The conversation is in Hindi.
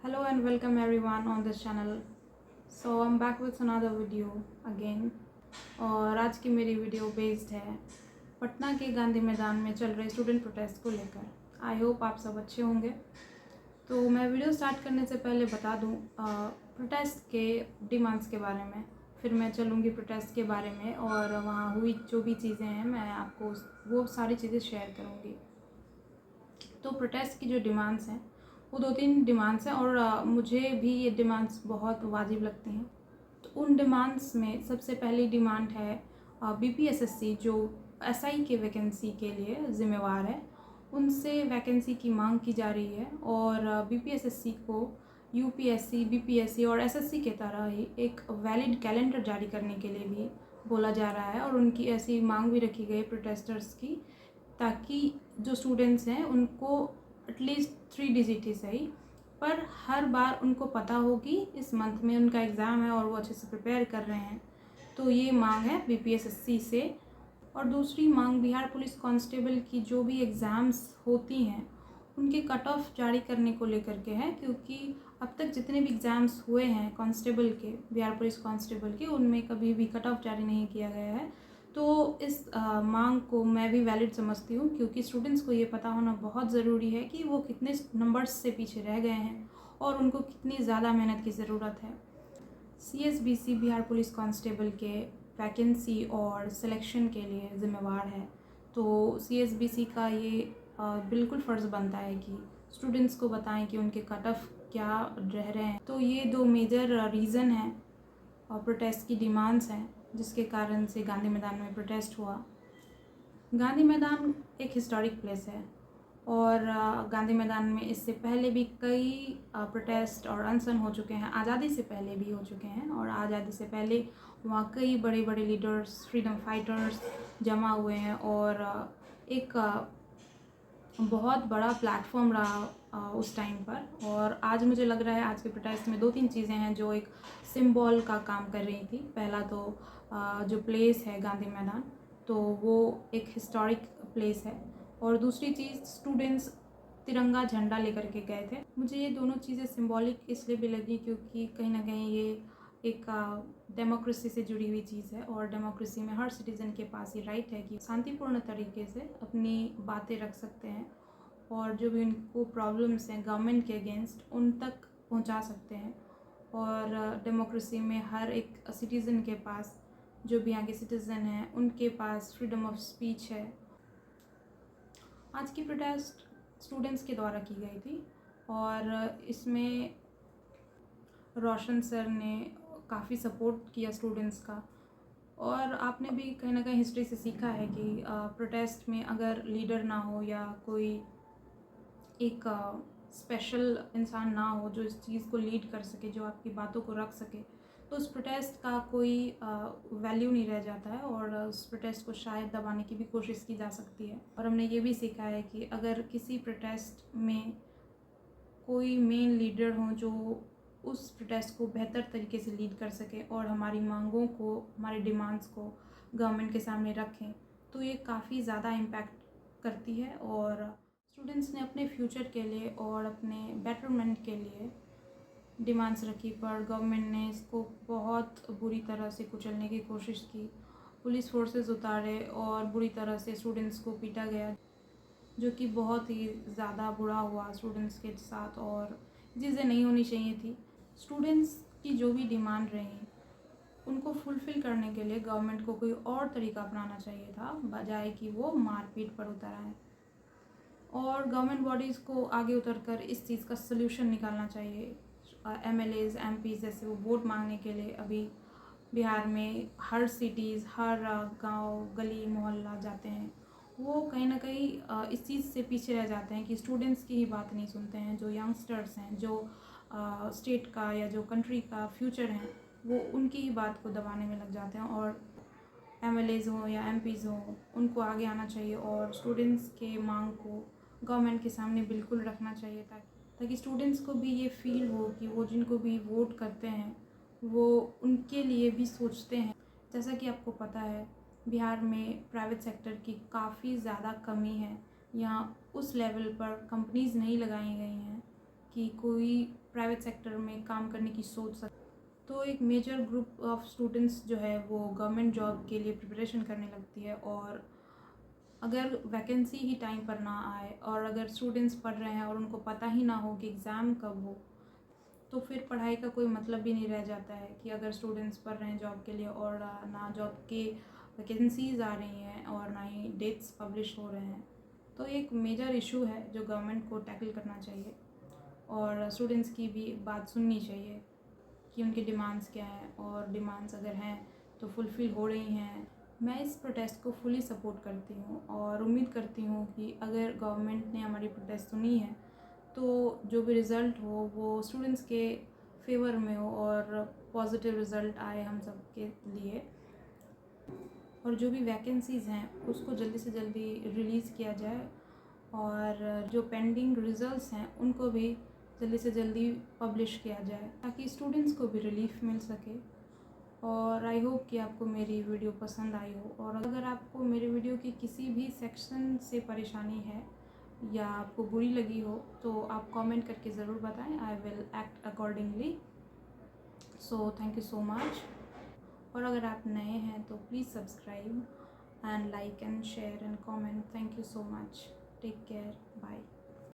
Hello and welcome everyone on this channel. So I'm back with another video again. और आज की मेरी वीडियो बेस्ड है पटना के गांधी मैदान में चल रहे स्टूडेंट प्रोटेस्ट को लेकर। आई होप आप सब अच्छे होंगे। तो मैं वीडियो स्टार्ट करने से पहले बता दूं प्रोटेस्ट के डिमांड्स के बारे में, फिर मैं चलूँगी प्रोटेस्ट के बारे में और वहाँ हुई जो भी चीज़ें हैं मैं आपको वो सारी चीज़ें शेयर करूँगी। तो प्रोटेस्ट की जो डिमांड्स हैं वो 2-3 डिमांड्स हैं और मुझे भी ये डिमांड्स बहुत वाजिब लगती हैं। तो उन डिमांड्स में सबसे पहली डिमांड है बीपीएसएससी जो एसआई के वैकेंसी के लिए ज़िम्मेवार है, उनसे वैकेंसी की मांग की जा रही है। और बीपीएसएससी को यूपीएससी, बीपीएससी और एसएससी के तरह ही एक वैलिड कैलेंडर जारी करने के लिए भी बोला जा रहा है और उनकी ऐसी मांग भी रखी गई प्रोटेस्टर्स की, ताकि जो स्टूडेंट्स हैं उनको एटलीस्ट 3 डिजिट ही सही पर हर बार उनको पता हो कि इस मंथ में उनका एग्ज़ाम है और वो अच्छे से प्रिपेयर कर रहे हैं। तो ये मांग है बीपीएसएससी से। और दूसरी मांग बिहार पुलिस कांस्टेबल की जो भी एग्ज़ाम्स होती हैं उनके कट ऑफ जारी करने को लेकर के है, क्योंकि अब तक जितने भी एग्ज़ाम्स हुए हैं कांस्टेबल के, बिहार पुलिस कांस्टेबल के, उनमें कभी भी कट ऑफ जारी नहीं किया गया है। तो इस मांग को मैं भी वैलिड समझती हूँ, क्योंकि स्टूडेंट्स को ये पता होना बहुत ज़रूरी है कि वो कितने नंबर्स से पीछे रह गए हैं और उनको कितनी ज़्यादा मेहनत की ज़रूरत है। सीएसबीसी बिहार पुलिस कांस्टेबल के वैकेंसी और सिलेक्शन के लिए ज़िम्मेवार है। तो सीएसबीसी का ये बिल्कुल फ़र्ज़ बनता है कि स्टूडेंट्स को बताएं कि उनके कट ऑफ क्या रह रहे हैं। तो ये 2 मेजर रीज़न हैं और प्रोटेस्ट की डिमांड्स हैं जिसके कारण से गांधी मैदान में प्रोटेस्ट हुआ। गांधी मैदान एक हिस्टोरिक प्लेस है और गांधी मैदान में इससे पहले भी कई प्रोटेस्ट और अनशन हो चुके हैं, आज़ादी से पहले भी हो चुके हैं। और आज़ादी से पहले वहाँ कई बड़े बड़े लीडर्स, फ्रीडम फाइटर्स जमा हुए हैं और एक बहुत बड़ा प्लेटफॉर्म रहा उस टाइम पर। और आज मुझे लग रहा है आज के प्रोटेस्ट में 2-3 चीज़ें हैं जो एक सिंबल का काम कर रही थी। पहला तो जो प्लेस है गांधी मैदान, तो वो एक हिस्टोरिक प्लेस है। और दूसरी चीज़, स्टूडेंट्स तिरंगा झंडा लेकर के गए थे। मुझे ये दोनों चीज़ें सिंबॉलिक इसलिए भी लगी क्योंकि कहीं ना कहीं ये एक डेमोक्रेसी से जुड़ी हुई चीज़ है और डेमोक्रेसी में हर सिटीज़न के पास ये राइट है कि शांतिपूर्ण तरीके से अपनी बातें रख सकते हैं और जो भी उनको प्रॉब्लम्स हैं गवर्नमेंट के अगेंस्ट उन तक पहुंचा सकते हैं। और डेमोक्रेसी में हर एक सिटीज़न के पास, जो भी यहाँ के सिटीज़न हैं उनके पास फ्रीडम ऑफ स्पीच है। आज की प्रोटेस्ट स्टूडेंट्स के द्वारा की गई थी और इसमें रोशन सर ने काफ़ी सपोर्ट किया स्टूडेंट्स का। और आपने भी कहीं ना कहीं हिस्ट्री से सीखा है कि प्रोटेस्ट में अगर लीडर ना हो या कोई एक स्पेशल इंसान ना हो जो इस चीज़ को लीड कर सके, जो आपकी बातों को रख सके, तो उस प्रोटेस्ट का कोई वैल्यू नहीं रह जाता है और उस प्रोटेस्ट को शायद दबाने की भी कोशिश की जा सकती है। और हमने ये भी सीखा है कि अगर किसी प्रोटेस्ट में कोई मेन लीडर हो जो उस प्रोटेस्ट को बेहतर तरीके से लीड कर सके और हमारी मांगों को, हमारे डिमांड्स को गवर्नमेंट के सामने रखें, तो ये काफ़ी ज़्यादा इम्पैक्ट करती है। और स्टूडेंट्स ने अपने फ्यूचर के लिए और अपने बेटरमेंट के लिए डिमांड्स रखी, पर गवर्नमेंट ने इसको बहुत बुरी तरह से कुचलने की कोशिश की। पुलिस फोर्सेस उतारे और बुरी तरह से स्टूडेंट्स को पीटा गया, जो कि बहुत ही ज़्यादा बुरा हुआ स्टूडेंट्स के साथ और चीज़ें नहीं होनी चाहिए थी। स्टूडेंट्स की जो भी डिमांड रही उनको फुलफ़िल करने के लिए गवर्नमेंट को कोई और तरीका अपनाना चाहिए था, बजाय कि वो मारपीट पर उतर आए। और गवर्नमेंट बॉडीज़ को आगे उतरकर इस चीज़ का सल्यूशन निकालना चाहिए। एमएलएज, एमपीज जैसे वो वोट मांगने के लिए अभी बिहार में हर सिटीज़, हर गांव, गली, मोहल्ला जाते हैं, वो कहीं ना कहीं इस चीज़ से पीछे रह जाते हैं कि स्टूडेंट्स की ही बात नहीं सुनते हैं। जो यंगस्टर्स हैं, जो स्टेट का या जो कंट्री का फ्यूचर है, वो उनकी ही बात को दबाने में लग जाते हैं। और एमएलएज हों या एमपीज़ हों, उनको आगे आना चाहिए और स्टूडेंट्स के मांग को गवर्नमेंट के सामने बिल्कुल रखना चाहिए, ताकि स्टूडेंट्स को भी ये फील हो कि वो जिनको भी वोट करते हैं वो उनके लिए भी सोचते हैं। जैसा कि आपको पता है बिहार में प्राइवेट सेक्टर की काफ़ी ज़्यादा कमी है, यहाँ उस लेवल पर कंपनीज़ नहीं लगाई गई हैं कि कोई प्राइवेट सेक्टर में काम करने की सोच सकता। तो एक मेजर ग्रुप ऑफ स्टूडेंट्स जो है वो गवर्नमेंट जॉब के लिए प्रिपरेशन करने लगती है, और अगर वैकेंसी ही टाइम पर ना आए और अगर स्टूडेंट्स पढ़ रहे हैं और उनको पता ही ना हो कि एग्ज़ाम कब हो, तो फिर पढ़ाई का कोई मतलब भी नहीं रह जाता है। कि अगर स्टूडेंट्स पढ़ रहे हैं जॉब के लिए और ना जॉब के वैकेंसीज़ आ रही हैं और ना ही डेट्स पब्लिश हो रहे हैं, तो एक मेजर इशू है जो गवर्नमेंट को टैकल करना चाहिए और स्टूडेंट्स की भी बात सुननी चाहिए कि उनके डिमांड्स क्या हैं, और डिमांड्स अगर हैं तो फुलफ़िल हो रही हैं। मैं इस प्रोटेस्ट को फुली सपोर्ट करती हूँ और उम्मीद करती हूँ कि अगर गवर्नमेंट ने हमारी प्रोटेस्ट सुनी है तो जो भी रिज़ल्ट हो वो स्टूडेंट्स के फेवर में हो और पॉजिटिव रिज़ल्ट आए हम सब के लिए, और जो भी वैकेंसीज़ हैं उसको जल्दी से जल्दी रिलीज़ किया जाए, और जो पेंडिंग रिज़ल्ट्स हैं उनको भी जल्दी से जल्दी पब्लिश किया जाए ताकि स्टूडेंट्स को भी रिलीफ मिल सके। और आई होप कि आपको मेरी वीडियो पसंद आई हो, और अगर आपको मेरे वीडियो की किसी भी सेक्शन से परेशानी है या आपको बुरी लगी हो तो आप कमेंट करके ज़रूर बताएं। I will act accordingly. So thank you so much. और अगर आप नए हैं तो please subscribe and like and share and comment. Thank you so much. Take care. Bye.